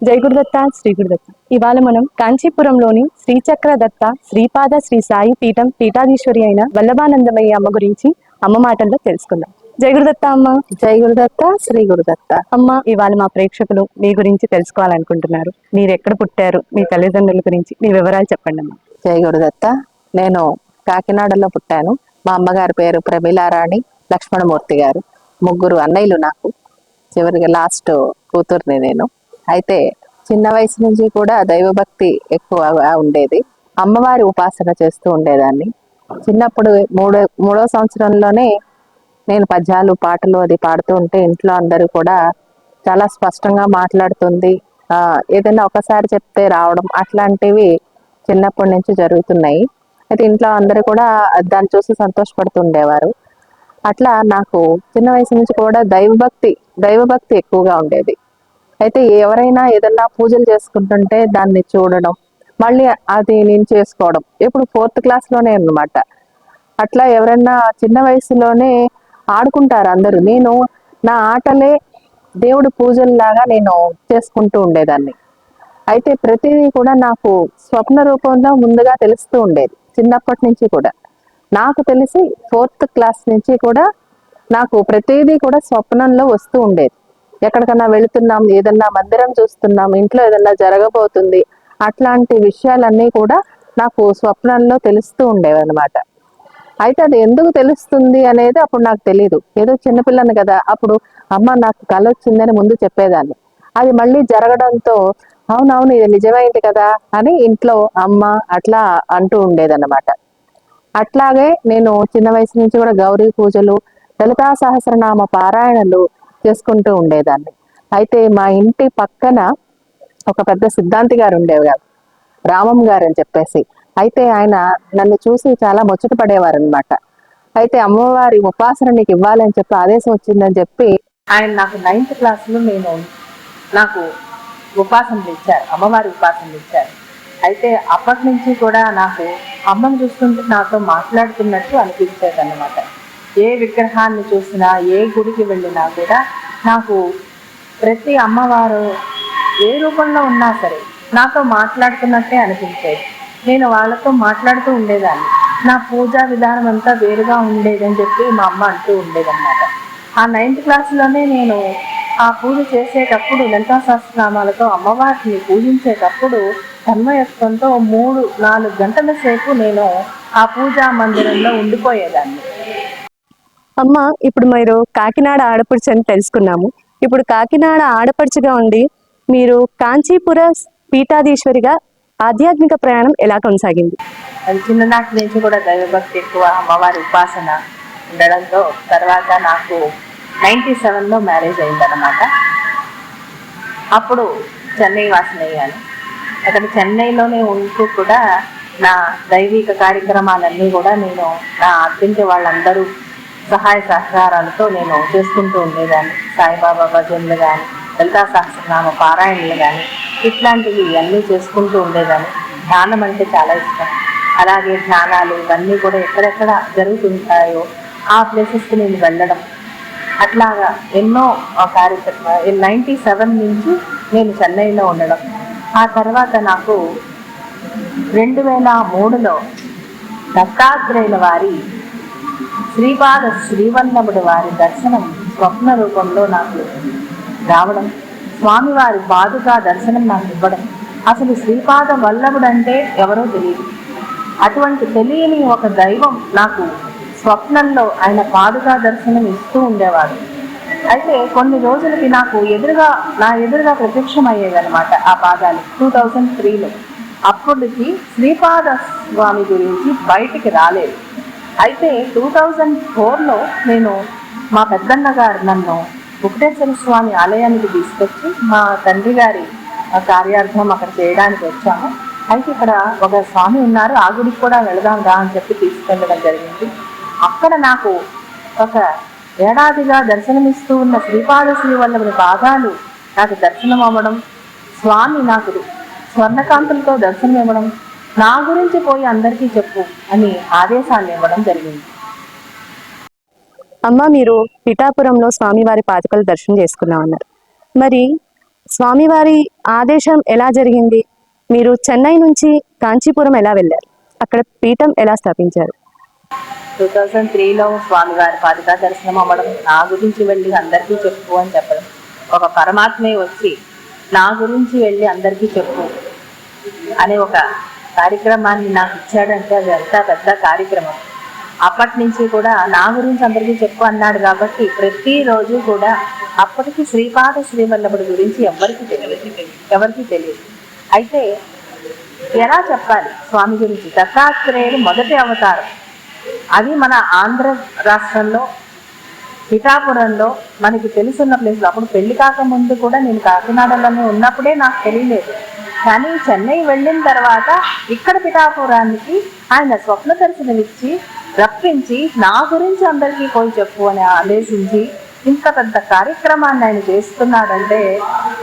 జై గురుదత్త శ్రీ గురుదత్త. ఇవాళ మనం కాంచీపురంలోని శ్రీచక్ర దత్త శ్రీపాద శ్రీ సాయి పీఠం పీఠాధీశ్వరి అయిన వల్లభానందమయ్య అమ్మ గురించి అమ్మ మాటల్లో తెలుసుకుందాం. జై గురుదత్త అమ్మ. జై గురుదత్త శ్రీ గురుదత్త. అమ్మ, ఇవాళ మా ప్రేక్షకులు మీ గురించి తెలుసుకోవాలనుకుంటున్నారు. మీరు ఎక్కడ పుట్టారు, మీ తల్లిదండ్రుల గురించి మీ వివరాలు చెప్పండి అమ్మ. జై గురుదత్త. నేను కాకినాడలో పుట్టాను. మా అమ్మగారి పేరు ప్రమీలారాణి లక్ష్మణమూర్తి గారు. ముగ్గురు అన్నయ్యలు నాకు. చివరిగా లాస్ట్ కూతుర్ని నేను. అయితే చిన్న వయసు నుంచి కూడా దైవభక్తి ఎక్కువగా ఉండేది. అమ్మవారి ఉపాసన చేస్తూ ఉండేదాన్ని. చిన్నప్పుడు మూడో సంవత్సరంలోనే నేను పద్యాలు పాటలు అది పాడుతూ ఉంటే ఇంట్లో అందరూ కూడా చాలా స్పష్టంగా మాట్లాడుతుంది, ఏదైనా ఒకసారి చెప్తే రావడం, అట్లాంటివి చిన్నప్పటి నుంచి జరుగుతున్నాయి. అయితే ఇంట్లో అందరూ కూడా దాన్ని చూసి సంతోషపడుతుండేవారు. అట్లా నాకు చిన్న వయసు నుంచి కూడా దైవభక్తి ఎక్కువగా ఉండేది. అయితే ఎవరైనా ఏదన్నా పూజలు చేసుకుంటుంటే దాన్ని చూడడం, మళ్ళీ అది నేను చేసుకోవడం. ఇప్పుడు 4th క్లాస్లోనే అన్నమాట. అట్లా ఎవరైనా చిన్న వయసులోనే ఆడుకుంటారు అందరూ. నేను నా ఆటలే దేవుడి పూజల్లాగా నేను చేసుకుంటూ ఉండేదాన్ని. అయితే ప్రతిదీ కూడా నాకు స్వప్న రూపంలో ముందుగా తెలుస్తూ ఉండేది చిన్నప్పటి నుంచి కూడా. నాకు తెలిసి 4th క్లాస్ నుంచి కూడా నాకు ప్రతిదీ కూడా స్వప్నంలో వస్తూ ఉండేది. ఎక్కడికన్నా వెళుతున్నాం, ఏదన్నా మందిరం చూస్తున్నాం, ఇంట్లో ఏదన్నా జరగబోతుంది, అట్లాంటి విషయాలన్నీ కూడా నాకు స్వప్నంలో తెలుస్తూ ఉండేవి అనమాట. అయితే అది ఎందుకు తెలుస్తుంది అనేది అప్పుడు నాకు తెలియదు. ఏదో చిన్నపిల్లని కదా, అప్పుడు అమ్మ నాకు కళ వచ్చిందని ముందు చెప్పేదాన్ని. అది మళ్ళీ జరగడంతో అవునవును ఇది నిజమైంది కదా అని ఇంట్లో అమ్మ అట్లా అంటూ ఉండేదన్నమాట. అట్లాగే నేను చిన్న వయసు నుంచి కూడా గౌరీ పూజలు, లలితా సహస్రనామ పారాయణలు చేసుకుంటూ ఉండేదాన్ని. అయితే మా ఇంటి పక్కన ఒక పెద్ద సిద్ధాంతి గారు ఉండేవారు, రామం గారు అని చెప్పేసి. అయితే ఆయన నన్ను చూసి చాలా ముచ్చట పడేవారు అనమాట. అయితే అమ్మవారి ఉపాసన నీకు ఇవ్వాలని చెప్పి ఆదేశం వచ్చిందని చెప్పి ఆయన నాకు 9th క్లాస్లో నాకు ఉపాసనలు ఇచ్చారు, అమ్మవారి ఉపాసనలు ఇచ్చారు. అయితే అప్పటి నుంచి కూడా నాకు అమ్మను చూస్తుంటే నాతో మాట్లాడుతున్నట్టు అనిపించేది అన్నమాట. ఏ విగ్రహాన్ని చూసినా, ఏ గుడికి వెళ్ళినా కూడా నాకు ప్రతి అమ్మవారు ఏ రూపంలో ఉన్నా సరే నాతో మాట్లాడుతున్నట్టే అనిపించేది. నేను వాళ్ళతో మాట్లాడుతూ ఉండేదాన్ని. నా పూజా విధానం అంతా వేరుగా ఉండేదని చెప్పి మా అమ్మ అంటూ ఉండేదన్నమాట. ఆ 9th క్లాస్లోనే నేను ఆ పూజ చేసేటప్పుడు లలితా సహస్రనామాలతో అమ్మవారిని పూజించేటప్పుడు తన్మయత్వంతో 3-4 గంటల సేపు నేను ఆ పూజా మందిరంలో ఉండిపోయేదాన్ని. అమ్మ, ఇప్పుడు మీరు కాకినాడ ఆడపడుచు అని తెలుసుకున్నాము. ఇప్పుడు కాకినాడ ఆడపడుచుగా ఉండి మీరు కాంచీపుర పీఠాధీశ్వరిగా ఆధ్యాత్మిక ప్రయాణం ఎలా కొనసాగింది? అది చిన్ననాటి నుంచి కూడా దైవభక్తి ఎక్కువ, అమ్మవారి ఉపాసన ఉండడంతో తర్వాత నాకు 97లో మ్యారేజ్ అయిందన్నమాట. అప్పుడు చెన్నై వాసిని అయ్యాను. అక్కడ చెన్నైలోనే ఉంటూ కూడా నా దైవిక కార్యక్రమాలన్నీ కూడా నేను నా అత్తింటి వాళ్ళందరూ సహాయ సహకారాలతో నేను చేసుకుంటూ ఉండేదాన్ని. సాయిబాబా భజనలు కానీ, లలితా సహస్రనామ పారాయణలు కానీ, ఇట్లాంటివి అన్నీ చేసుకుంటూ ఉండేదాన్ని. ధ్యానం అంటే చాలా ఇష్టం. అలాగే ధ్యానాలు ఇవన్నీ కూడా ఎక్కడెక్కడ జరుగుతుంటాయో ఆ ప్లేసెస్కి నేను వెళ్ళడం, అట్లాగా ఎన్నో కార్యక్రమాలు. 97 నుంచి నేను చెన్నైలో ఉండడం. ఆ తర్వాత నాకు 2003లో దత్తాత్రేయుల వారి శ్రీపాద శ్రీవల్లభుడు వారి దర్శనం స్వప్న రూపంలో నాకు రావడం, స్వామివారి పాదుకా దర్శనం నాకు ఇవ్వడం. అసలు శ్రీపాద వల్లభుడు అంటే ఎవరో తెలియదు. అటువంటి తెలియని ఒక దైవం నాకు స్వప్నంలో ఆయన పాదుకా దర్శనం ఇస్తూ ఉండేవాడు. అయితే కొన్ని రోజులకి నాకు నా ఎదురుగా ప్రత్యక్షం అయ్యేదన్నమాట ఆ పాదాలు. 2003లో అప్పటికి శ్రీపాద స్వామి గురించి బయటికి రాలేదు. అయితే 2004లో నేను మా పెద్దన్న గారు నన్ను వెంకటేశ్వర స్వామి ఆలయానికి తీసుకొచ్చి మా తండ్రి గారి కార్యార్థం అక్కడ చేయడానికి వచ్చాము. అయితే ఇక్కడ ఒక స్వామి ఉన్నారు, ఆ గుడికి కూడా వెళదాం రా అని చెప్పి తీసుకెళ్ళడం జరిగింది. అక్కడ నాకు ఒక ఏడాదిగా దర్శనమిస్తూ ఉన్న శ్రీపాద శ్రీవల్లభుని పాదాలు నాకు దర్శనం అవ్వడం, స్వామి నాకు స్వర్ణకాంతులతో దర్శనం ఇవ్వడం, నా గురించి పోయి అందరికీ చెప్పు అని ఆదేశాన్ని ఇవ్వడం జరిగింది. అమ్మ, మీరు పిఠాపురంలో స్వామివారి పాదుకలు దర్శనం చేసుకున్నామన్నారు. మరి స్వామివారి ఆదేశం ఎలా జరిగింది? మీరు చెన్నై నుంచి కాంచీపురం ఎలా వెళ్ళారు? అక్కడ పీఠం ఎలా స్థాపించారు? 2003లో స్వామివారి పాదుకా దర్శనం అవ్వడం, నా గురించి వెళ్ళి అందరికీ చెప్పు అని చెప్పడం, ఒక పరమాత్మే వచ్చి నా గురించి వెళ్ళి అందరికీ చెప్పు అనే ఒక కార్యక్రమాన్ని నాకు ఇచ్చాడంటే అది ఎంత పెద్ద కార్యక్రమం. అప్పటి నుంచి కూడా నా గురించి అందరికీ చెప్పు అన్నాడు కాబట్టి ప్రతిరోజు కూడా అప్పటికి శ్రీపాద శ్రీవల్లభుడి గురించి ఎవరికి తెలియదు. అయితే ఎలా చెప్పాలి స్వామి గురించి? దత్తాత్రేయుడు మొదటి అవతారం. అది మన ఆంధ్ర రాష్ట్రంలో పిఠాపురంలో మనకి తెలుసున్న ప్లేస్లో. అప్పుడు పెళ్లి కాకముందు కూడా నేను కాకినాడలోనే ఉన్నప్పుడే నాకు తెలియలేదు. కానీ చెన్నై వెళ్ళిన తర్వాత ఇక్కడ పిఠాపురానికి ఆయన స్వప్న దర్శనమిచ్చి రప్పించి నా గురించి అందరికీ పోయి చెప్పు అని ఆదేశించి ఇంత పెద్ద కార్యక్రమాన్ని ఆయన చేస్తున్నాడంటే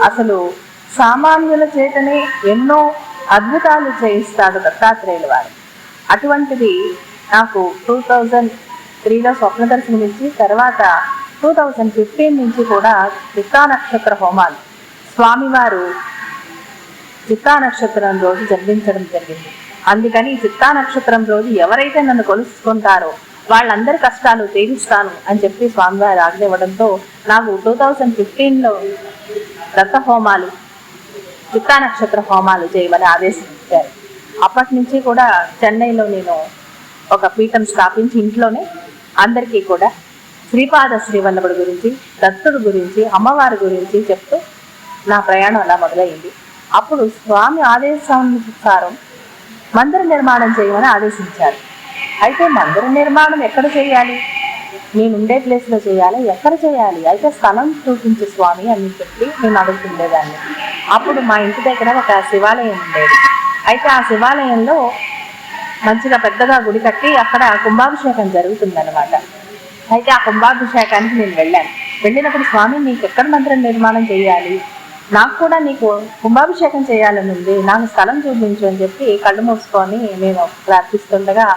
అసలు సామాన్యుల చేతనే ఎన్నో అద్భుతాలు చేయిస్తాడు దత్తాత్రేయుల వారు. అటువంటిది నాకు 2003లో స్వప్న దర్శనం ఇచ్చి తర్వాత 2015 నుంచి కూడా చిత్తా నక్షత్ర హోమాలు స్వామివారు చిత్తా నక్షత్రం రోజు జరిగించడం జరిగింది. అందుకని చిత్తా నక్షత్రం రోజు ఎవరైతే నన్ను కొలుసుకుంటారో వాళ్ళందరి కష్టాలు తీరుస్తాను అని చెప్పి స్వామివారి ఆజ్ఞ ఇవ్వడంతో నాకు 2015లో దత్త హోమాలు చిత్తా నక్షత్ర హోమాలు చేయమని ఆదేశించారు. అప్పటి నుంచి కూడా చెన్నైలో నేను ఒక పీఠం స్థాపించి ఇంట్లోనే అందరికీ కూడా శ్రీపాద శ్రీవల్లభుడి గురించి, దత్తుడు గురించి, అమ్మవారి గురించి చెప్తూ నా ప్రయాణం అలా మొదలైంది. అప్పుడు స్వామి ఆదేశానుసారం మందిర నిర్మాణం చేయమని ఆదేశించారు. అయితే మందిర నిర్మాణం ఎక్కడ చేయాలి? నేనుండే ప్లేస్లో చేయాలి, ఎక్కడ చేయాలి? అయితే స్థలం చూపించు స్వామి అని చెప్పి నేను అడుగుతుండేదాన్ని. అప్పుడు మా ఇంటి దగ్గర ఒక శివాలయం ఉండేది. అయితే ఆ శివాలయంలో మంచిగా పెద్దగా గుడి కట్టి అక్కడ కుంభాభిషేకం జరుగుతుందన్నమాట. అయితే ఆ కుంభాభిషేకానికి నేను వెళ్ళినప్పుడు స్వామి నీకు ఎక్కడ మందిర నిర్మాణం చేయాలి, నాకు కూడా నీకు కుంభాభిషేకం చేయాలని ఉంది, నాకు స్థలం చూపించు అని చెప్పి కళ్ళు మూసుకొని నేను ప్రార్థిస్తుండగా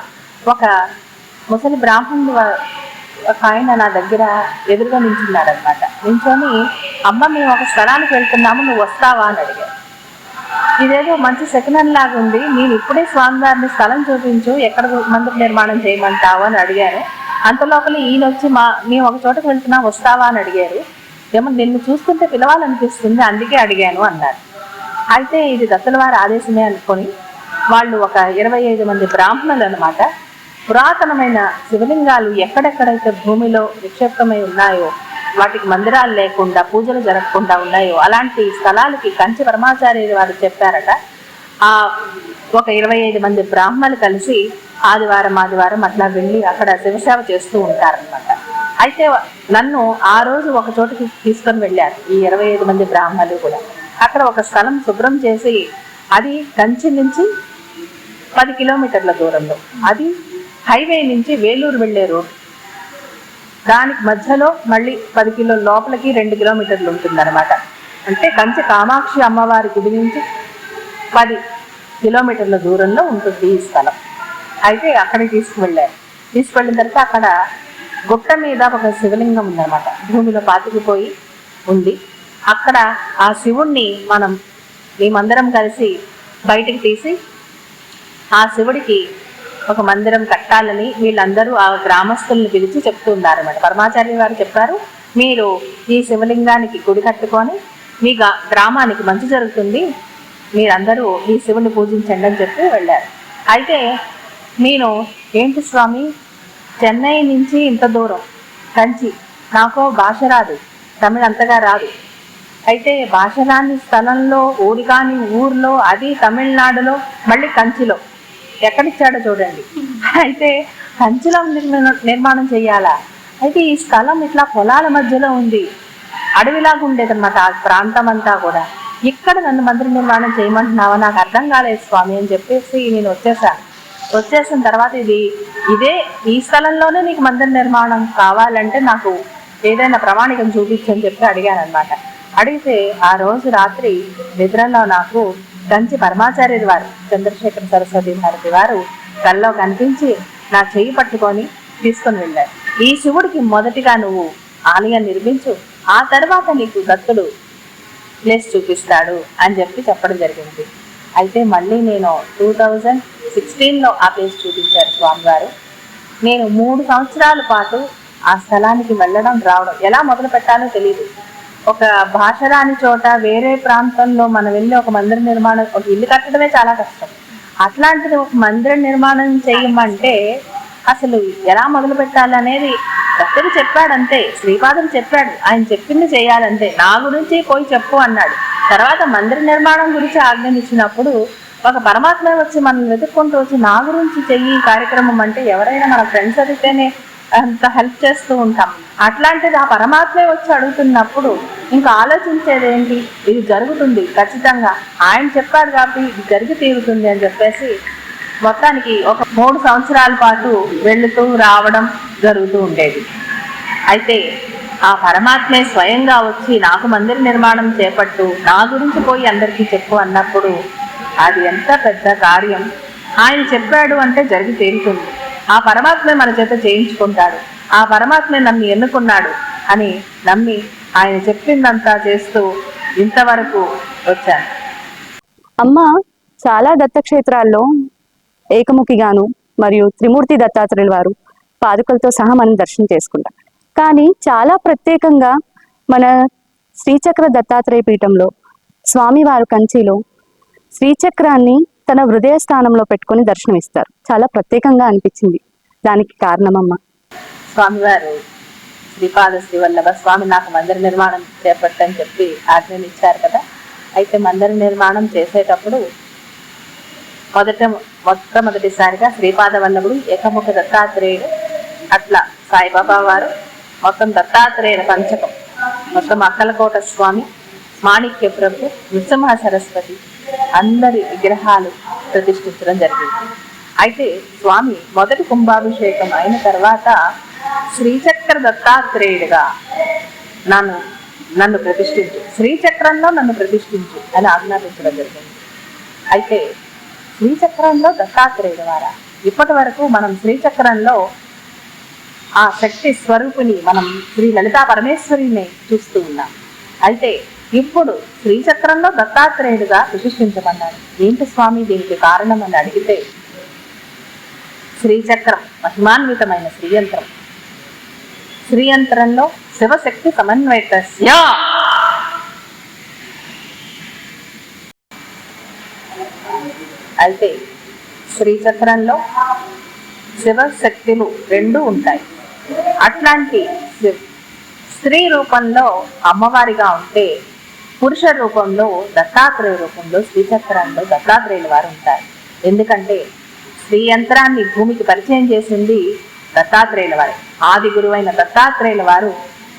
ఒక ముసలి బ్రాహ్మణుడు ఒక ఆయన నా దగ్గర ఎదురుగా నించున్నాడు అనమాట. నించొని అమ్మ మేము ఒక స్థలానికి వెళ్తున్నాము, నువ్వు వస్తావా అని అడిగారు. ఇదేదో మంచి సెకండ్ లాగా ఉంది, నేను ఇప్పుడే స్వామివారిని స్థలం చూపించు, ఎక్కడ మందిర నిర్మాణం చేయమంటావు అని అడిగాను. అంతలోపల ఈయన వచ్చి మేము ఒక చోటకి వెళ్తున్నా వస్తావా అని అడిగారు. ఏమో నిన్ను చూస్తుంటే పిలవాలనిపిస్తుంది అందుకే అడిగాను అన్నారు. అయితే ఇది దత్తుల వారి ఆదేశమే అనుకొని వాళ్ళు ఒక 25 మంది బ్రాహ్మణులు అనమాట పురాతనమైన శివలింగాలు ఎక్కడెక్కడైతే భూమిలో నిక్షేప్తమై ఉన్నాయో, వాటికి మందిరాలు లేకుండా పూజలు జరగకుండా ఉన్నాయో అలాంటి స్థలాలకి కంచి పరమాచార్య వారు చెప్పారట. ఆ ఒక 25 మంది బ్రాహ్మణులు కలిసి ఆదివారం అట్లా వెళ్ళి అక్కడ శివసేవ చేస్తూ ఉంటారనమాట. అయితే నన్ను ఆ రోజు ఒక చోటుకి తీసుకొని వెళ్ళారు ఈ 25 మంది బ్రాహ్మణులు కూడా. అక్కడ ఒక స్థలం శుభ్రం చేసి అది కంచి నుంచి 10 కిలోమీటర్ల దూరంలో, అది హైవే నుంచి వేలూరు వెళ్ళే రోడ్, దానికి మధ్యలో మళ్ళీ 10 కిలో లోపలికి 2 కిలోమీటర్లు ఉంటుందన్నమాట. అంటే కంచి కామాక్షి అమ్మవారి గుడి నుంచి 10 కిలోమీటర్ల దూరంలో ఉంటుంది ఈ స్థలం. అయితే అక్కడికి తీసుకువెళ్ళిన తర్వాత అక్కడ గుట్ట మీద ఒక శివలింగం ఉందన్నమాట, భూమిలో పాతుకుపోయి ఉంది. అక్కడ ఆ శివుణ్ణి మేమందరం కలిసి బయటికి తీసి ఆ శివుడికి ఒక మందిరం కట్టాలని వీళ్ళందరూ ఆ గ్రామస్తుల్ని పిలిచి చెప్తున్నారన్నమాట. పరమాచార్య వారు చెప్పారు, మీరు ఈ శివలింగానికి గుడి కట్టుకొని మీ గ్రామానికి మంచి జరుగుతుంది, మీరందరూ ఈ శివుని పూజించండి అని చెప్పి వెళ్ళారు. అయితే నేను ఏంటి స్వామి చెన్నై నుంచి ఇంత దూరం కంచి, నాకు భాష రాదు, తమిళ అంతగా రాదు. అయితే భాష రాని స్థలంలో ఊరి కాని ఊర్లో, అది తమిళనాడులో, మళ్ళీ కంచిలో ఎక్కడిచ్చాడో చూడండి. అయితే కంచిలో నిర్మాణం చేయాలా? అయితే ఈ స్థలం ఇట్లా పొలాల మధ్యలో ఉంది, అడవిలాగా ఉండేది అనమాట ఆ ప్రాంతం అంతా కూడా. ఇక్కడ నన్ను మందిర నిర్మాణం చేయమంటున్నావా, నాకు అర్థం కాలేదు స్వామి అని చెప్పేసి నేను వచ్చేసిన తర్వాత ఇదే ఈ స్థలంలోనే నీకు మందిర నిర్మాణం కావాలంటే నాకు ఏదైనా ప్రమాణికం చూపించని చెప్పి అడిగాను అనమాట. అడిగితే ఆ రోజు రాత్రి నిద్రలో నాకు కంచి పరమాచార్యుడి వారు చంద్రశేఖర సరస్వతి భారతి వారు కల్లో కనిపించి నా చెయ్యి పట్టుకొని తీసుకొని వెళ్ళారు. ఈ శివుడికి మొదటిగా నువ్వు ఆలయం నిర్మించు, ఆ తర్వాత నీకు దత్తుడు ప్లేస్ చూపిస్తాడు అని చెప్పడం జరిగింది. అయితే మళ్ళీ నేను 2016లో ఆ ప్లేస్ చూపించారు స్వామివారు. నేను 3 సంవత్సరాల పాటు ఆ స్థలానికి వెళ్ళడం రావడం, ఎలా మొదలు పెట్టాలో తెలియదు. ఒక భాష రాని చోట వేరే ప్రాంతంలో మనం వెళ్ళి ఒక మందిర నిర్మాణం, ఒక ఇల్లు కట్టడమే చాలా కష్టం. అట్లాంటిది ఒక మందిర నిర్మాణం చేయమంటే అసలు ఎలా మొదలు పెట్టాలనేది దత్తుడు చెప్పాడంతే, శ్రీపాదుడు చెప్పాడు, ఆయన చెప్పింది చేయాలంటే. నా గురించి పోయి చెప్పు అన్నాడు. తర్వాత మందిర నిర్మాణం గురించి ఆజ్ఞనిచ్చినప్పుడు ఒక పరమాత్మ వచ్చి మనం వెతుక్కుంటూ వచ్చి నా గురించి చెయ్యి కార్యక్రమం అంటే, ఎవరైనా మన ఫ్రెండ్స్ అడిగితేనే అంత హెల్ప్ చేస్తూ ఉంటాం. అట్లాంటిది ఆ పరమాత్మే వచ్చి అడుగుతున్నప్పుడు ఇంకా ఆలోచించేది ఏంటి, ఇది జరుగుతుంది ఖచ్చితంగా, ఆయన చెప్పాడు కాబట్టి ఇది జరిగి తీరుతుంది అని చెప్పేసి మొత్తానికి ఒక 3 సంవత్సరాల పాటు వెళుతూ రావడం జరుగుతూ ఉండేది. అయితే ఆ పరమాత్మే స్వయంగా వచ్చి నాకు మందిర నిర్మాణం చేపట్టు, నా గురించి పోయి అందరికీ చెప్పు అన్నప్పుడు అది ఎంత పెద్ద కార్యం. ఆయన చెప్పాడు అంటే జరిగి తీరుతుంది. ఆ పరమాత్మే మన చేత చేయించుకుంటాడు, ఆ పరమాత్మే నన్ను ఎన్నుకున్నాడు అని నమ్మి ఆయన చెప్పిందంతా చేస్తూ ఇంతవరకు వచ్చాను. అమ్మ, చాలా దత్తక్షేత్రాల్లో ఏకముఖిగాను మరియు త్రిమూర్తి దత్తాత్రేయుల వారు పాదుకలతో సహా మనం దర్శనం చేసుకుంటాం. కానీ చాలా ప్రత్యేకంగా మన శ్రీచక్ర దత్తాత్రేయ పీఠంలో స్వామివారు కంచిలో శ్రీచక్రాన్ని తన హృదయ స్థానంలో పెట్టుకొని దర్శనమిస్తారు. చాలా ప్రత్యేకంగా అనిపించింది. దానికి కారణమమ్మ, స్వామివారు శ్రీపాద శ్రీవల్లభ స్వామి నాకు మందిర నిర్మాణం చేపట్టని చెప్పి ఆజ్ఞనిచ్చారు కదా. అయితే మందిర నిర్మాణం చేసేటప్పుడు మొట్టమొదటిసారిగా శ్రీపాద వల్లభుడు, ఏకముఖ దత్తాత్రేయుడు, అట్లా సాయిబాబా వారు, మొత్తం దత్తాత్రేయుల పంచకం, మొత్తం అక్కలకోట స్వామి, మాణిక్య ప్రభు, నృసింహ సరస్వతి అందరి విగ్రహాలు ప్రతిష్ఠించడం జరిగింది. అయితే స్వామి మొదటి కుంభాభిషేకం అయిన తర్వాత శ్రీచక్ర దత్తాత్రేయుడిగా నన్ను ప్రతిష్ఠించు, శ్రీచక్రంలో నన్ను ప్రతిష్ఠించు అని ఆజ్ఞాపించడం జరిగింది. అయితే శ్రీచక్రంలో దత్తాత్రేయుడు వారా, ఇప్పటి వరకు మనం శ్రీచక్రంలో ఆ శక్తి స్వరూపిణి మనం శ్రీ లలితా పరమేశ్వరిని చూస్తూ ఉన్నాం. అయితే ఇప్పుడు శ్రీచక్రంలో దత్తాత్రేయుడుగా ప్రతిష్ఠించమన్నారు. ఏంటి స్వామి దీనికి కారణం అని అడిగితే, శ్రీచక్రం మహిమాన్వితమైన శ్రీయంత్రం, శ్రీయంత్రంలో శివశక్తి సమన్వయస్య అయితే శ్రీచక్రంలో శివశక్తులు 2 ఉంటాయి. అట్లాంటి స్త్రీ రూపంలో అమ్మవారిగా ఉంటే, పురుష రూపంలో దత్తాత్రేయ రూపంలో శ్రీచక్రంలో దత్తాత్రేయుల వారు ఉంటారు. ఎందుకంటే శ్రీ యంత్రాన్ని భూమికి పరిచయం చేసింది దత్తాత్రేయుల వారు. ఆది గురువైన దత్తాత్రేయుల వారు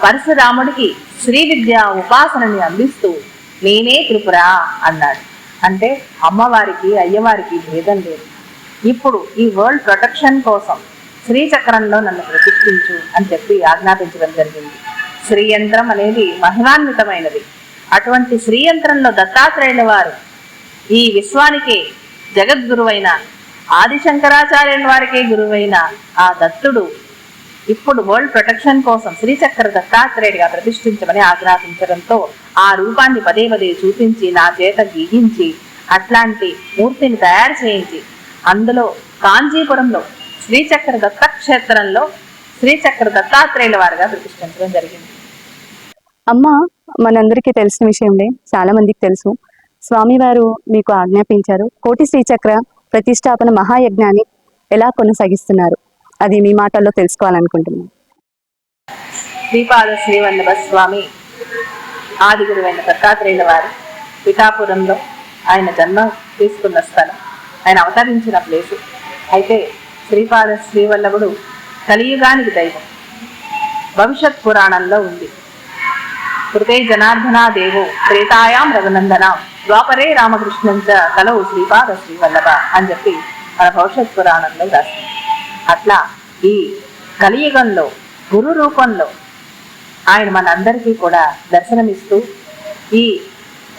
పరశురాముడికి శ్రీ విద్య ఉపాసనని అందిస్తూ నేనే త్రిపుర అన్నాడు. అంటే అమ్మవారికి అయ్యవారికి భేదం లేదు. ఇప్పుడు ఈ వరల్డ్ ప్రొటెక్షన్ కోసం శ్రీచక్రంలో నన్ను ప్రతిష్ఠించు అని చెప్పి ఆజ్ఞాపించడం జరిగింది. శ్రీయంత్రం అనేది మహిమాన్వితమైనది. అటువంటి శ్రీయంత్రంలో దత్తాత్రేయుల వారు ఈ విశ్వానికే జగద్గురువైన ఆదిశంకరాచార్యుల వారికే గురువైన ఆ దత్తుడు ఇప్పుడు వరల్డ్ ప్రొటెక్షన్ కోసం శ్రీచక్ర దత్తాత్రేయుడిగా ప్రతిష్ఠించమని ఆజ్ఞాపించడంతో ఆ రూపాన్ని పదే పదే చూపించి నా చేత గీయించి అట్లాంటి మూర్తిని తయారు చేయించి అందులో కాంచీపురంలో శ్రీచక్ర దత్తక్షేత్రంలో శ్రీచక్ర దత్తాత్రేయుల వారిగా ప్రతిష్ఠించడం జరిగింది. అమ్మ, మనందరికీ తెలిసిన విషయంలో చాలా మందికి తెలుసు, స్వామివారు మీకు ఆజ్ఞాపించారు కోటి శ్రీచక్ర ప్రతిష్టాపన మహాయజ్ఞాన్ని ఎలా కొనసాగిస్తున్నారు, అది మీ మాటల్లో తెలుసుకోవాలనుకుంటున్నాను. శ్రీపాద శ్రీవల్లభ స్వామి ఆది గురువైన దత్తాత్రేయుల వారు పిఠాపురంలో ఆయన జన్మ తీసుకున్న స్థలం, ఆయన అవతరించిన ప్లేసు. అయితే శ్రీపాద శ్రీవల్లభుడు కలియుగానికి దైవం, భవిష్యత్ పురాణంలో ఉంది. కృతే జనార్దనా దేవో త్రేతాయాం రఘునందనాం ద్వాపరే రామకృష్ణంచ కలవు శ్రీపాద శ్రీవల్లభ అని చెప్పి మన భవిష్యత్ పురాణంలో రాసింది. అట్లా ఈ కలియుగంలో గురు రూపంలో ఆయన మనందరికీ కూడా దర్శనమిస్తూ ఈ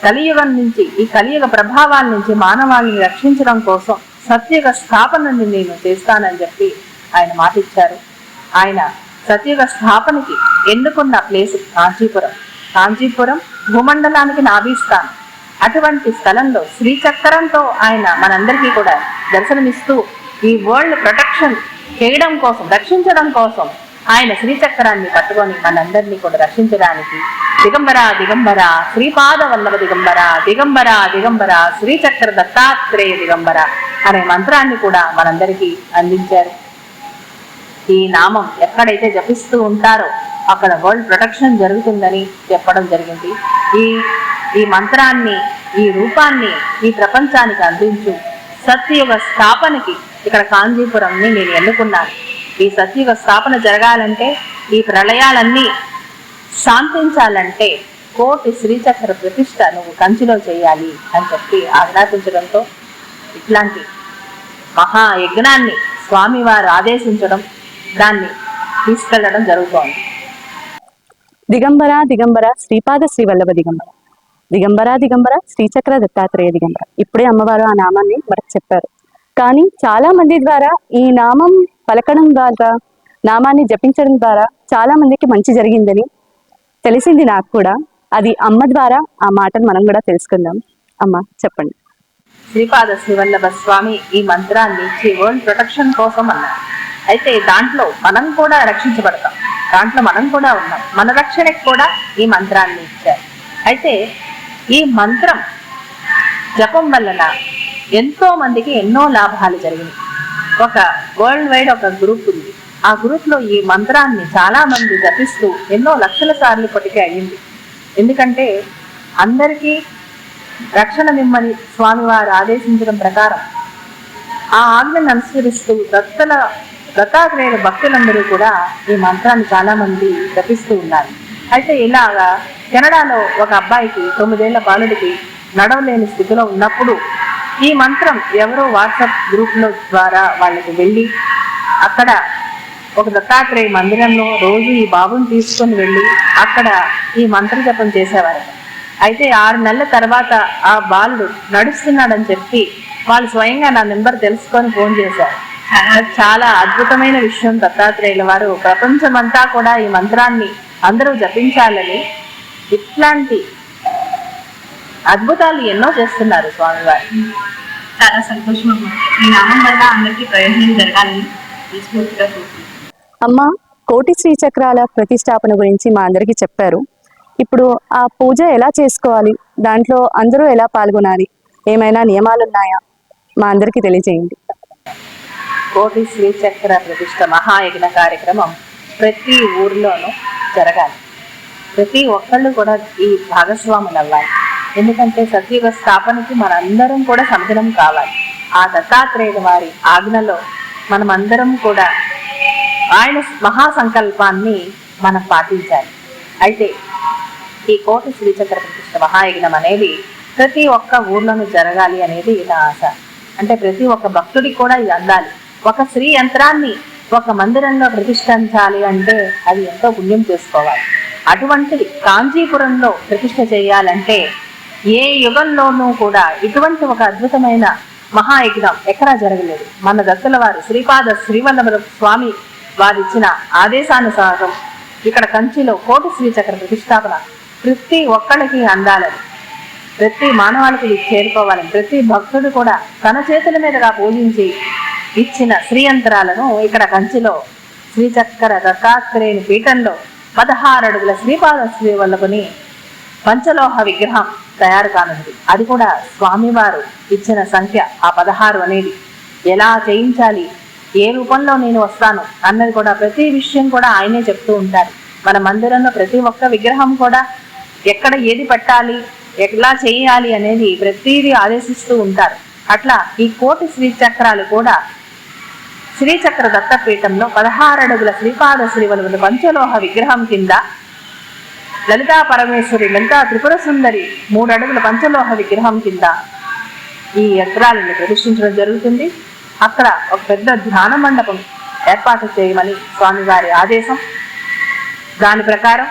కలియుగం నుంచి, ఈ కలియుగ ప్రభావాల నుంచి మానవాళిని రక్షించడం కోసం సత్యుగ స్థాపనని నేను చేస్తానని చెప్పి ఆయన మాటిచ్చారు. ఆయన సత్యుగ స్థాపనకి ఎన్నుకున్న ప్లేస్ కాంచీపురం. కాంచీపురం భూమండలానికి నాభిస్తాను. అటువంటి స్థలంలో శ్రీచక్రంతో ఆయన మనందరికీ కూడా దర్శనమిస్తూ ఈ వరల్డ్ ప్రొటెక్షన్ చేయడం కోసం, రక్షించడం కోసం ఆయన శ్రీచక్రాన్ని పట్టుకొని మనందరినీ కూడా రక్షించడానికి దిగంబర దిగంబర శ్రీపాద వల్లభ దిగంబర దిగంబర దిగంబర శ్రీచక్ర దత్తాత్రేయ దిగంబర అనే మంత్రాన్ని కూడా మనందరికీ అందించారు. ఈ నామం ఎక్కడైతే జపిస్తూ ఉంటారో అక్కడ వరల్డ్ ప్రొటెక్షన్ జరుగుతుందని చెప్పడం జరిగింది. ఈ మంత్రాన్ని, ఈ రూపాన్ని ఈ ప్రపంచానికి అందించు సత్యయుగ స్థాపనకి ఇక్కడ కాంచీపురంని నేను ఎన్నుకున్నాను. ఈ సత్యయుగ స్థాపన జరగాలంటే, ఈ ప్రళయాలన్నీ శాంతించాలంటే కోటి శ్రీచక్ర ప్రతిష్ట నువ్వు కంచిలో చేయాలి అని చెప్పి ఆజ్ఞాపించడంతో ఇట్లాంటి మహాయజ్ఞాన్ని స్వామివారు ఆదేశించడం, దాన్ని తీసుకెళ్లడం జరుగుతోంది. దిగంబర దిగంబర శ్రీపాద శ్రీవల్లభ దిగంబర, దిగంబర దిగంబర శ్రీచక్ర దత్తాత్రేయ దిగంబర. ఇప్పుడే అమ్మవారు ఆ నామాన్ని మనకు చెప్పారు. కానీ చాలా మంది ద్వారా ఈ నామం పలకడం ద్వారా, నామాన్ని జపించడం ద్వారా చాలా మందికి మంచి జరిగిందని తెలిసింది నాకు కూడా. అది అమ్మ ద్వారా ఆ మాటను మనం కూడా తెలుసుకుందాం. అమ్మ చెప్పండి. శ్రీపాద శ్రీవల్లభ స్వామి ఈ మంత్రాన్ని వరల్డ్ ప్రొటెక్షన్ కోసం అన్నారు. అయితే దాంట్లో మనం కూడా రక్షించబడతాం, దాంట్లో మనం కూడా ఉన్నాం. మన రక్షణకు కూడా ఈ మంత్రాన్ని ఇచ్చారు. అయితే ఈ మంత్రం జపం వలన ఎంతో మందికి ఎన్నో లాభాలు జరిగినాయి. ఒక వరల్డ్ వైడ్ ఒక గ్రూప్ ఉంది. ఆ గ్రూప్ లో ఈ మంత్రాన్ని చాలా మంది జపిస్తూ ఎన్నో లక్షల సార్లు ఇప్పటికే అయ్యింది. ఎందుకంటే అందరికీ రక్షణ మిమ్మల్ని స్వామివారు ఆదేశించడం ప్రకారం ఆ ఆజ్ఞను అనుసరిస్తూ దత్తాత్రేయుల భక్తులందరూ కూడా ఈ మంత్రాన్ని చాలా మంది జపిస్తూ ఉన్నారు. అయితే ఇలాగా కెనడాలో ఒక అబ్బాయికి 9 ఏళ్ల బాలుడికి నడవలేని స్థితిలో ఉన్నప్పుడు ఈ మంత్రం ఎవరో వాట్సాప్ గ్రూప్లో ద్వారా వాళ్ళకి వెళ్ళి అక్కడ ఒక దత్తాత్రేయ మందిరంలో రోజు ఈ బాబుని తీసుకొని వెళ్ళి అక్కడ ఈ మంత్ర జపం చేసేవారు. అయితే 6 నెలల తర్వాత ఆ బాలుడు నడుస్తున్నాడని చెప్పి వాళ్ళు స్వయంగా నా నెంబర్ తెలుసుకొని ఫోన్ చేశారు. చాలా అద్భుతమైన విషయం. దత్తాత్రేయుల వారు ప్రపంచమంతా కూడా ఈ మంత్రాన్ని అందరూ జపించాలని ఇట్లాంటి అద్భుతాలు ఎన్నో చేస్తున్నారు స్వామివారు. చాలా సంతోషం అమ్మ. ఈ నామం వల్ల అందరికీ ప్రయోజనం జరగాలని మనస్ఫూర్తిగా కోరుకుంటున్నాను. అమ్మ, కోటి శ్రీచక్రాల ప్రతిష్టాపన గురించి మా అందరికీ చెప్పారు. ఇప్పుడు ఆ పూజ ఎలా చేసుకోవాలి, దాంట్లో అందరూ ఎలా పాల్గొనాలి, ఏమైనా నియమాలు ఉన్నాయా, మా అందరికీ తెలియజేయండి. కోటి శ్రీచక్ర ప్రతిష్ట మహాయజ్ఞ కార్యక్రమం ప్రతి ఊర్లోనూ జరగాలి. ప్రతి ఒక్కళ్ళు కూడా ఈ భాగస్వాములు అవ్వాలి. ఎందుకంటే సత్యుగ స్థాపనకి మనందరం కూడా సమిధనం కావాలి. ఆ దత్తాత్రేయుల వారి ఆజ్ఞలో మనమందరం కూడా ఆయన మహాసంకల్పాన్ని మనం పాటించాలి. అయితే ఈ కోటి శ్రీచక్ర ప్రతిష్ట మహాయజ్ఞం అనేది ప్రతి ఒక్క ఊర్లోనూ జరగాలి అనేది నా ఆశ. అంటే ప్రతి ఒక్క భక్తుడికి కూడా ఇది అందాలి. ఒక శ్రీ యంత్రాన్ని ఒక మందిరంలో ప్రతిష్ఠించాలి అంటే అది ఎంతో పుణ్యం చేసుకోవాలి. అటువంటిది కాంచీపురంలో ప్రతిష్ఠ చేయాలంటే ఏ యుగంలోనూ కూడా ఇటువంటి ఒక అద్భుతమైన మహాయజ్ఞం ఎక్కడా జరగలేదు. మన దత్తుల వారు శ్రీపాద శ్రీవల్లభ స్వామి వారిచ్చిన ఆదేశానుసారం ఇక్కడ కంచిలో కోటి శ్రీచక్ర ప్రతిష్టాపన ప్రతి ఒక్కళ్ళకి అందాలని, ప్రతి మానవాళికి చేరుకోవాలని, ప్రతి భక్తుడు కూడా తన చేతుల మీదుగా పూజించి ఇచ్చిన శ్రీయంత్రాలను ఇక్కడ కంచిలో శ్రీచక్ర దత్తాత్రేయుని పీఠంలో 16 అడుగుల శ్రీపాద శ్రీవల్లభుని పంచలోహ విగ్రహం తయారు కానుంది. అది కూడా స్వామివారు ఇచ్చిన సంఖ్య ఆ 16 అనేది. ఎలా చేయించాలి, ఏ రూపంలో నేను వస్తాను అన్నది కూడా ప్రతి విషయం కూడా ఆయనే చెప్తూ ఉంటారు. మన మందిరంలో ప్రతి ఒక్క విగ్రహం కూడా ఎక్కడ ఏది పెట్టాలి, ఎలా చేయాలి అనేది ప్రతిదీ ఆదేశిస్తూ ఉంటారు. అట్లా ఈ కోటి శ్రీచక్రాలు కూడా శ్రీచక్ర దత్తపీఠంలో 16 అడుగుల శ్రీపాద శ్రీవల్లభుని పంచలోహ విగ్రహం కింద లలితా పరమేశ్వరి, లలితా త్రిపుర సుందరి 3 అడుగుల పంచలోహ విగ్రహం కింద ఈ యంత్రాలను ప్రతిష్ఠించడం జరుగుతుంది. అక్కడ ఒక పెద్ద ధ్యాన మండపం ఏర్పాటు చేయమని స్వామివారి ఆదేశం. దాని ప్రకారం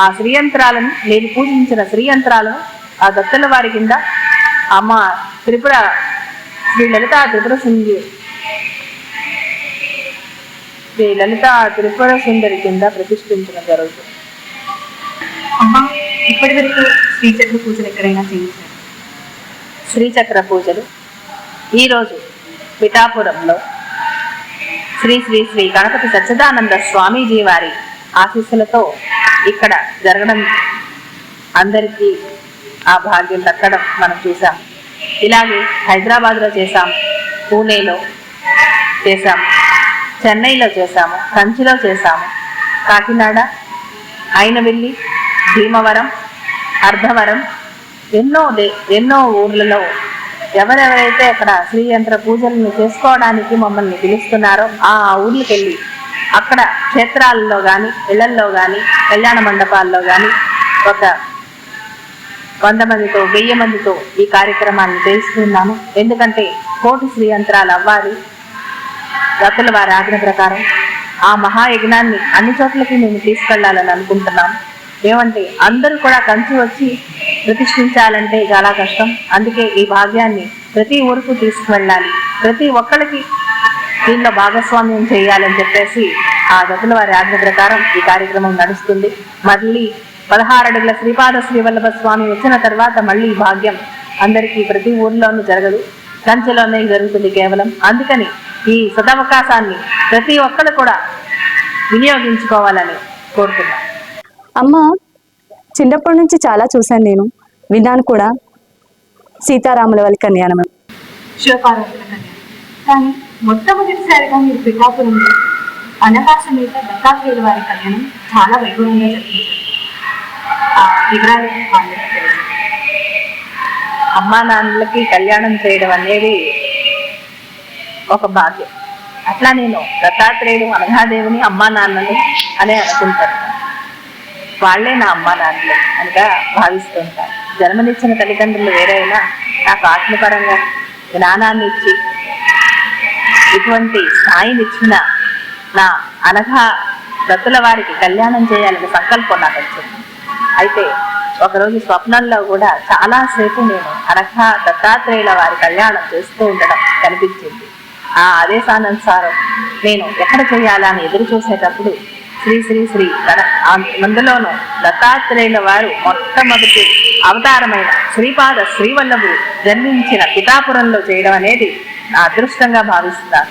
ఆ శ్రీయంత్రాలను, నేను పూజించిన శ్రీయంత్రాలను ఆ దత్తుల వారి కింద అమ్మ త్రిపుర శ్రీ లలితా త్రిపుర సుందరి, శ్రీ లలితా త్రిపుర సుందరి కింద ప్రతిష్ఠించడం జరుగుతుంది. అమ్మ, ఇప్పటి వరకు శ్రీచక్ర పూజలు ఎక్కడైనా చేయించారు? శ్రీచక్ర పూజలు ఈరోజు పిఠాపురంలో శ్రీ శ్రీ శ్రీ గణపతి సచ్చిదానంద స్వామీజీ వారి ఆశీస్సులతో ఇక్కడ జరగడం, అందరికీ ఆ భాగ్యం దక్కడం మనం చూసాం. ఇలాగే హైదరాబాద్లో చేశాం, పూణేలో చేశాం, చెన్నైలో చేశాము, కంచిలో చేశాము, కాకినాడ, అయినవెల్లి, భీమవరం, అర్ధవరం, ఎన్నో ఊర్లలో ఎవరెవరైతే అక్కడ శ్రీయంత్ర పూజలను చేసుకోవడానికి మమ్మల్ని పిలుస్తున్నారో ఆ ఊర్లకు వెళ్ళి అక్కడ క్షేత్రాలలో కానీ, ఇళ్లల్లో కానీ, కళ్యాణ మండపాల్లో కానీ ఒక 100 మందితో 1000 మందితో ఈ కార్యక్రమాన్ని చేస్తున్నాము. ఎందుకంటే కోటి శ్రీయంత్రాలు అవ్వాలి. దత్తుల వారి ఆజ్ఞ ప్రకారం ఆ మహాయజ్ఞాన్ని అన్ని చోట్లకి మేము తీసుకెళ్లాలని అనుకుంటున్నాం. ఏమంటే అందరూ కూడా కంచి వచ్చి ప్రతిష్ఠించాలంటే చాలా కష్టం. అందుకే ఈ భాగ్యాన్ని ప్రతి ఊరుకు తీసుకువెళ్ళాలి, ప్రతి ఒక్కరికి దీనిలో భాగస్వామ్యం చేయాలని చెప్పేసి ఆ దత్తుల వారి ఆజ్ఞ ప్రకారం ఈ కార్యక్రమం నడుస్తుంది. మళ్ళీ 16 అడుగుల శ్రీపాద శ్రీవల్లభ స్వామి వచ్చిన తర్వాత మళ్ళీ ఈ భాగ్యం అందరికీ ప్రతి ఊర్లోనూ జరగదు, కంచిలోనే జరుగుతుంది కేవలం. అందుకని ఈ సదవకాశాన్ని ప్రతి ఒక్కరు కూడా వినియోగించుకోవాలని కోరుతున్నాను. అమ్మ, చిన్నప్పటి నుంచి చాలా చూశాను, నేను విన్నాను కూడా సీతారాముల వారి కళ్యాణం, శివపార్వతుల కళ్యాణం. కానీ మొట్టమొదటిసారిగా మీరు పిఠాపురంలో అనకాసమేత దత్తాత్రేయుల వారి కళ్యాణం చాలా వైభవంగా జరిగించారు. ఆ వివరాలు అందరికీ తెలుసు. అమ్మా నాన్నలకి కళ్యాణం చేయడం అనేది ఒక భాగ్యం. అట్లా నేను దత్తాత్రేయుడు, అనఘాదేవిని అమ్మా నాన్నలు అనే అనుకుంటాను. వాళ్లే నా అమ్మా నాన్నలు అనిగా భావిస్తుంటాను. జన్మనిచ్చిన తల్లిదండ్రులు వేరైనా నాకు ఆత్మపరంగా జ్ఞానాన్ని ఇచ్చి ఇటువంటి స్థాయిని ఇచ్చిన నా అనఘా దత్తుల వారికి కళ్యాణం చేయాలని సంకల్పం నాకు వచ్చింది. అయితే ఒకరోజు స్వప్నంలో కూడా చాలాసేపు నేను అనఘా దత్తాత్రేయుల వారి కళ్యాణం చేస్తూ ఉండడం కనిపించింది. ఆ ఆదేశానుసారం నేను ఎక్కడ చేయాలని ఎదురు చూసేటప్పుడు శ్రీ శ్రీ శ్రీ అందులోనూ దత్తాత్రేయుల వారు మొట్టమొదటి అవతారమైన శ్రీపాద శ్రీవల్లభుడు జన్మించిన పిఠాపురంలో చేయడం అనేది నా అదృష్టంగా భావిస్తున్నాను.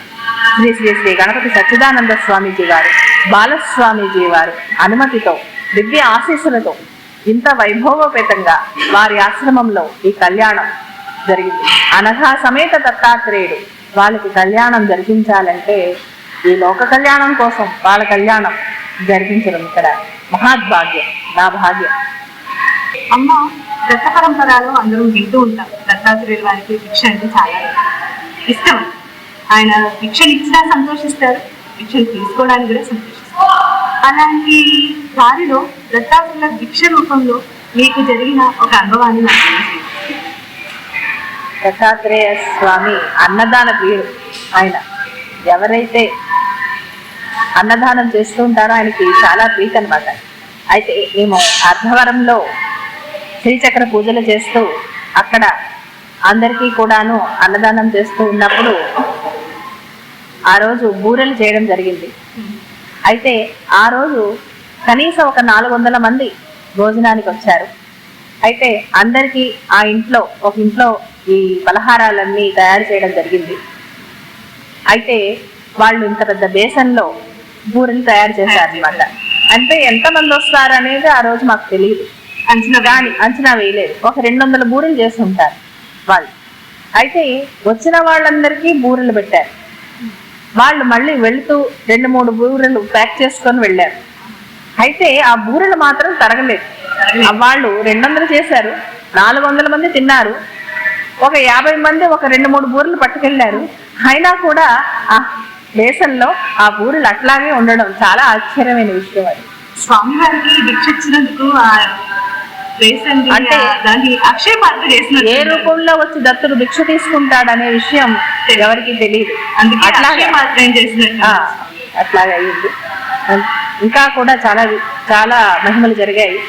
శ్రీ శ్రీ శ్రీ గణపతి సచ్చిదానంద స్వామీజీ వారు, బాలస్వామీజీ వారు అనుమతితో, దివ్య ఆశీస్సులతో ఇంత వైభవోపేతంగా వారి ఆశ్రమంలో ఈ కళ్యాణం జరిగింది. అనఘా సమేత దత్తాత్రేయుడు వాళ్ళకి కళ్యాణం జరిపించాలంటే ఈ లోక కళ్యాణం కోసం వాళ్ళ కళ్యాణం జరిపించడం ఇక్కడ మహాద్భాగ్యం, నా భాగ్యం. అమ్మ, దత్త పరంపరలో అందరూ వింటూ ఉంటాం, దత్తాత్రేయుల వారికి భిక్ష అంటే చాలా ఇష్టం. ఆయన భిక్షను ఇచ్చినా సంతోషిస్తారు, భిక్షను తీసుకోవడానికి కూడా సంతోషిస్తారు. అలాంటి వారిలో దత్తాత్రేయుల భిక్ష రూపంలో మీకు జరిగిన ఒక అనుభవాన్ని నాకు తెలియజేయండి. దత్తాత్రేయ స్వామి అన్నదాన ప్రియుడు. ఆయన ఎవరైతే అన్నదానం చేస్తూ ఉంటారో ఆయనకి చాలా ప్రీతి అనమాట. అయితే మేము అర్ధవరంలో శ్రీచక్ర పూజలు చేస్తూ అక్కడ అందరికీ కూడాను అన్నదానం చేస్తూ ఉన్నప్పుడు ఆ రోజు బూరెలు చేయడం జరిగింది. అయితే ఆ రోజు కనీసం ఒక 400 మంది భోజనానికి వచ్చారు. అయితే అందరికీ ఆ ఇంట్లో ఒక ఇంట్లో ఈ పలహారాలన్నీ తయారు చేయడం జరిగింది. అయితే వాళ్ళు ఇంత పెద్ద బేసన్లో బూరెలు తయారు చేశారనమాట. అంటే ఎంతమంది వస్తారు అనేది ఆ రోజు మాకు తెలియదు, అంచనా వేయలేదు. ఒక 200 బూరెలు చేసి ఉంటారు వాళ్ళు. అయితే వచ్చిన వాళ్ళందరికీ బూరెలు పెట్టారు. వాళ్ళు మళ్ళీ వెళుతూ 2-3 బూరెలు ప్యాక్ చేసుకొని వెళ్ళారు. అయితే ఆ బూరెలు మాత్రం తరగలేదు. వాళ్ళు 200 చేశారు, 400 మంది తిన్నారు. ఒక 50 మంది ఒక 2-3 బూరెలు పట్టుకెళ్ళారు. అయినా కూడా ఆ బేసన్లో ఆ బూరెలు అట్లాగే ఉండడం చాలా ఆశ్చర్యమైన విషయం. అది స్వామి వారికి దీక్ష ఇచ్చినందుకు ఆ రేసండి అంటే దాన్ని అక్షయ పాత్ర చేసినట్టు ఏ రూపంలో వచ్చి దత్తుడు భిక్ష తీసుకుంటాడనే విషయం ఎవరికి తెలియదు. అందుకే అట్లాగా అక్షయ పాత్ర ఏం చేసినట్టు అట్లాగా అయ్యింది. ఇంకా కూడా చాలా చాలా మహిమలు జరిగాయి.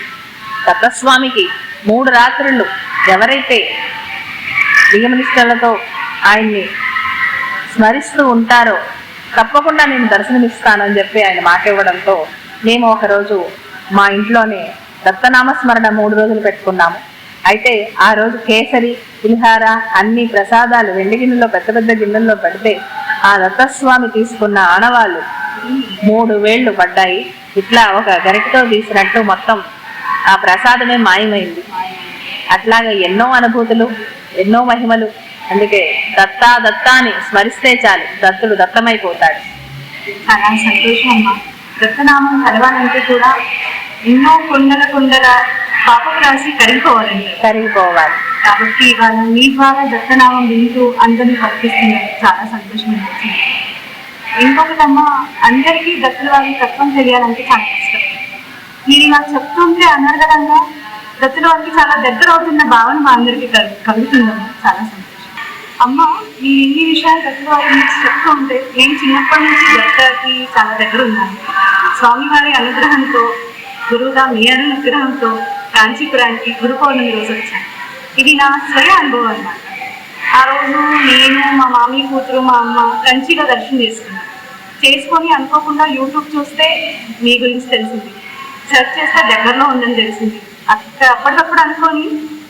దత్తస్వామికి 3 రాత్రులు ఎవరైతే నియమనిష్టలతో ఆయన్ని స్మరిస్తూ ఉంటారో తప్పకుండా నేను దర్శనమిస్తానని చెప్పి ఆయన మాట ఇవ్వడంతో మేము ఒకరోజు మా ఇంట్లోనే దత్తనామ స్మరణ 3 రోజులు పెట్టుకున్నాము. అయితే ఆ రోజు కేసరి, పులిహార అన్ని ప్రసాదాలు వెండి గిన్నెలో పెద్ద పెద్ద గిన్నెల్లో పెడితే ఆ దత్తస్వామి తీసుకున్న ఆనవాళ్ళు 3 వేళ్లు పడ్డాయి. ఇట్లా ఒక గరిటతో తీసినట్టు మొత్తం ఆ ప్రసాదమే మాయమైంది. అట్లాగా ఎన్నో అనుభూతులు, ఎన్నో మహిమలు. అందుకే దత్తా దత్తాని స్మరిస్తే చాలు దత్తుడు దత్తమైపోతాడు. చాలా సంతోషం అమ్మా. దత్తనామం చదవాలంటే కూడా ఎన్నో కొండల పాపం రాసి కరిగిపోవాలి. కాబట్టి ఇవాళ మీ ద్వారా దత్తనామం వింటూ అందరినీ పంపిస్తున్నారు. చాలా సంతోషం అనిపించింది. ఇంకొకటమ్మా, అందరికీ దత్తుల వారి తత్వం తెలియాలంటే చాలా కష్టం. మీరు ఇలా చెప్తుంటే అనర్గళంగా దత్తుల వారికి చాలా దగ్గర అవుతున్న భావన మా అందరికీ కలుగుతుందమ్మా. చాలా సంతోషం అమ్మ. మీరు ఎన్ని విషయాలు దత్తుల వారి నుంచి చెప్తూ ఉంటే నేను చిన్నప్పటి నుంచి దత్తకి చాలా దగ్గర ఉన్నాను. స్వామివారి అనుగ్రహంతో, గురువుగా మీ అనుగ్రహంతో కాంచీపురానికి గురు పౌర్ణమి రోజు వచ్చాను. ఇది నా స్వయ అనుభవం అన్నమాట. ఆ రోజు నేను, మా మామీ కూతురు, మా అమ్మ కంచిగా దర్శనం చేసుకొని అనుకోకుండా యూట్యూబ్ చూస్తే మీ గురించి తెలిసింది, సెర్చ్ చేస్తే దగ్గరలో ఉందని తెలిసింది. అప్పటికప్పుడు అనుకొని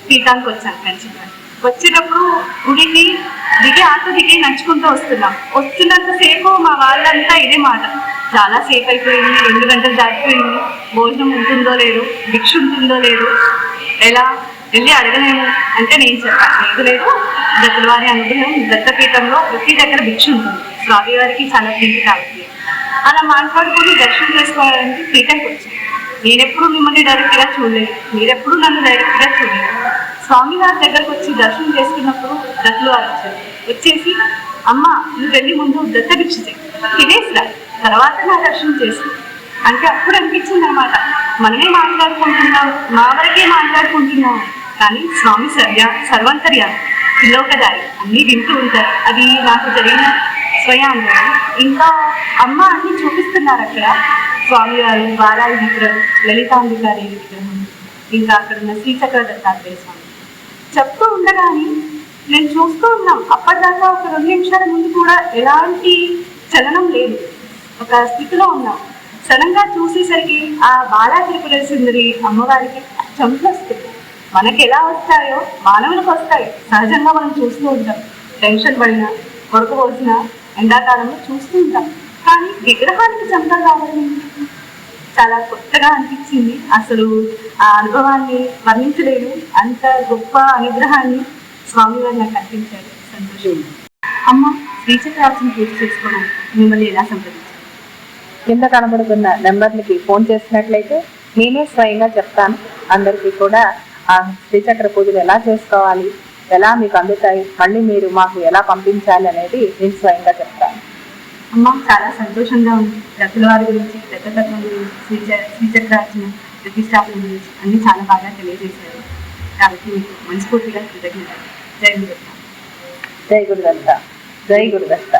పీఠానికి వచ్చాను కంచిపురం. వచ్చేటప్పుడు గుడికి ఆటో దిగి నడుచుకుంటూ వస్తున్నంతసేపు మా వాళ్ళంతా ఇదే మాట, చాలా సేపు అయిపోయింది, 2 గంటలు దాటిపోయింది, భోజనం ఉంటుందో లేదో, భిక్ష ఉంటుందో లేదో, ఎలా వెళ్ళి అడగలేము అంటే నేను చెప్పాను, లేదు దత్తుల వారి అనుగ్రహం దత్తపీఠంలో ప్రతి దగ్గర భిక్ష ఉంటుంది, స్వామి వారికి చాలా ప్రీతి కాబట్టి అలా మాట్లాడుకొని దర్శనం చేసుకోవాలంటే పీఠంకి వచ్చాను. నేనెప్పుడు మిమ్మల్ని డైరెక్ట్గా చూడలేదు, మీరెప్పుడు నన్ను డైరెక్ట్గా చూడలేదు. స్వామి వారి దగ్గరకు వచ్చి దర్శనం చేసుకున్నప్పుడు దత్తుల వారు వచ్చేసి అమ్మ నువ్వు వెళ్ళి ముందు దత్త భిక్ష తినేసిరా, తర్వాత నా దర్శనం చేసి అంటే అప్పుడు అనిపించింది అనమాట, మనమే మాట్లాడుకుంటున్నాం, మా వరకే మాట్లాడుకుంటున్నాం, కానీ స్వామి సర్వంతర్యాలు పిల్లవకదారి అన్నీ వింటూ ఉంటారు. అది నాకు జరిగిన స్వయానుభవం. ఇంకా అమ్మ అన్ని చూపిస్తున్నారు అక్కడ, స్వామివారు, వారాయి విగ్రహం, లలితాంబికారి విగ్రహం, ఇంకా అక్కడ ఉన్న శ్రీచక్ర దత్తాత్రేయ స్వామి చెప్తూ ఉండగానే నేను చూస్తూ ఉన్నాం. అప్పటిదాకా ఒక 2 నిమిషాల ముందు కూడా ఎలాంటి చలనం లేదు, ఒక స్థితిలో ఉన్నాం. సడన్గా చూసేసరికి ఆ బాలా త్రిపుర సుందరి అమ్మవారికి చెంపలు వస్తాయి. మనకి ఎలా వస్తాయో మానవులకు వస్తాయి, సహజంగా మనం చూస్తూ ఉంటాం. టెన్షన్ పడినా, కొడుకు పోసిన ఎండాకాలంలో చూస్తూ ఉంటాం, కానీ విగ్రహానికి చెంపలు రావడం చాలా కొత్తగా అనిపించింది. అసలు ఆ అనుభవాన్ని వర్ణించలేను, అంత గొప్ప అనుగ్రహాన్ని స్వామివారు నాకు కల్పించారు. సంతోషం. అమ్మ, శ్రీచక్రార్చన పూజ చేసుకోవడం మిమ్మల్ని ఎలా సంప్రదించారు? కింద కనబడుతున్న నెంబర్లకి ఫోన్ చేసినట్లయితే నేనే స్వయంగా చెప్తాను. అందరికీ కూడా ఆ శ్రీచక్ర పూజలు ఎలా చేసుకోవాలి, ఎలా మీకు అందుతాయి, మళ్ళీ మీరు మాకు ఎలా పంపించాలి అనేది నేను స్వయంగా చెప్తాను. అమ్మ, చాలా సంతోషంగా ఉంది. దత్తుల వారి గురించి, దత్తతత్వం గురించి, శ్రీచక్రార్చన ప్రతిష్టాపన గురించి అన్ని చాలా బాగా తెలియజేశారు. కాబట్టి మీకు మనస్ఫూర్తిగా కృతజ్ఞతలు. జై గురుదత్త. జై గురుదత్త. జై గురుదత్త.